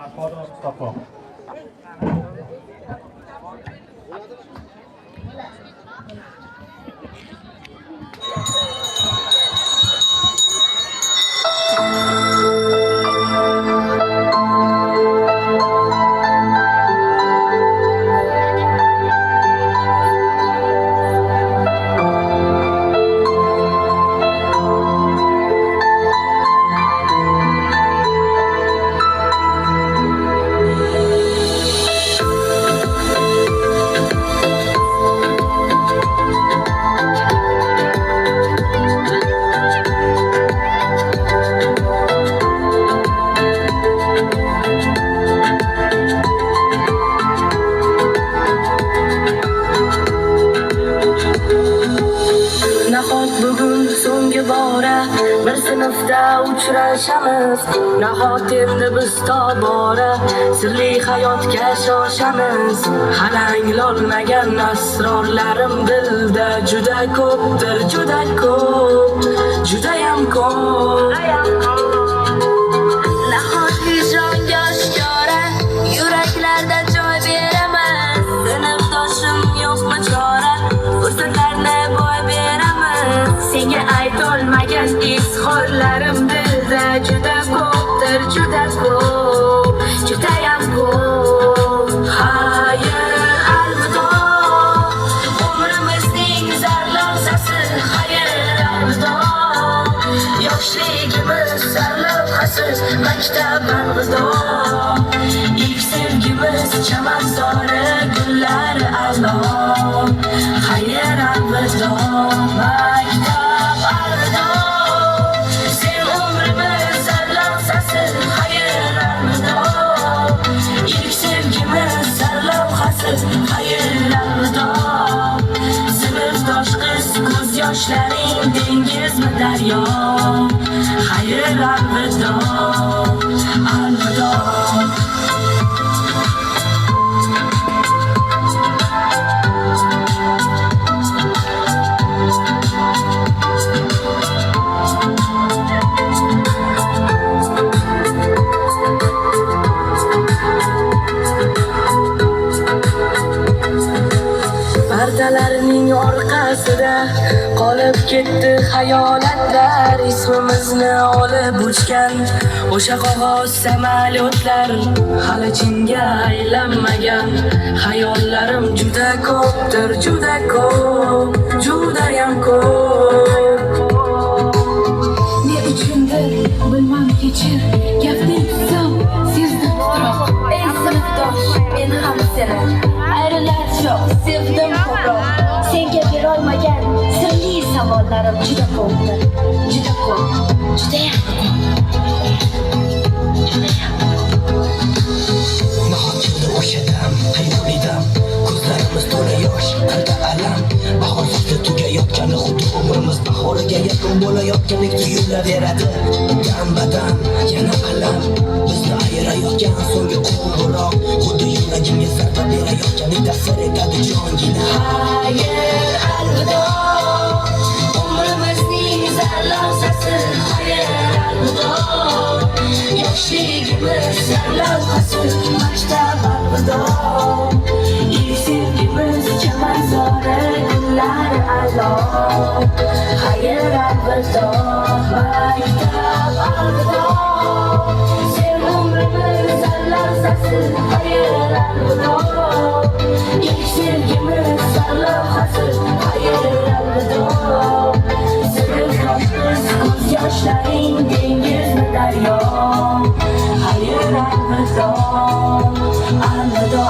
Farhod Mustafa. Bugun so'nggi bora bir sinfda uchrashamiz. Nahot endi biz tobora sirli hayotga shoshamiz. Halanglolmagan asrorlarim dilda juda ko'pdir, juda ko'p, judayam ko'p. Nahot hijronga oshkora yuraklarda joy beramiz. Sinfdoshim yo'qmi chora, fursatlarni boy beramiz. Senga aytolmagan izhorlarim dilda juda ko'pdir, juda ko'p, judayam ko'p. Xayr, alvido, umrimizning zarlavzasi. Xayr, alvido, yoshligimiz sarlavhasi. Maktab alvido, ilk sevgimiz chamansori gullari a'lo. Xayr, alvido, maktab alvido, sen umrimiz sarlavhasi. Xayr, alvido, ilk sevgimiz sarlavhasi. Xayr, alvido, sinfdosh qiz ko'z yoshlaring dengizmi daryo. Xayr, alvido, alvido. Pardalarning orqasida qolib ketdi xayolatlar. Ismimizni olib uchgan o'sha qog'oz samolyotlar. Hali chinga aylanmagan hayollarim juda ko'pdir, juda ko'p, judayam ko'p. Ne uchundir bilmam kechir, gapning so'm sezdim titroq. Ey sinfdosh, men ham seni ayrilish yo'q, sevdim ko'proq. Senga berolmagan sirli savollarim juda ko'pdir, juda ko'p, judayam ko'p, judayam ko'p. Nahot keldi o'sha dam, hayroli dam, ko'zlarimiz to'la yosh, qalbda alam. Bahor fasli tugayotgani xuddi umrimiz bahoriga yaqin bo'layotgandek tuyulaveradi. Dam badam, yana alam, bizni ayirayotgan so'nggi qo'ng'iroq. Xuddi yuragimga zarba berayotgandek ta'sir etadi jongina. Xayr, alvido, umrimizning zarlavzasi. Xayr, alvido, yoshligimiz sarlavhasi. Maktab alvido, ilk sevgimiz chamansori gullari a'lo. Xayr, alvido, maktab alvido, sen umrimiz sarlavzasi. Xayr, alvido, ilk sevgimiz sarlavhasi. Xayr, alvido, sinfdosh qiz ko'z yoshlaring dengizmi daryo. Xayr, alvido, alvido.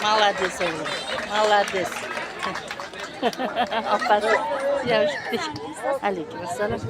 Молодец, oğlum. Молодец. Aferin. Yavaş. Aleyküm selam.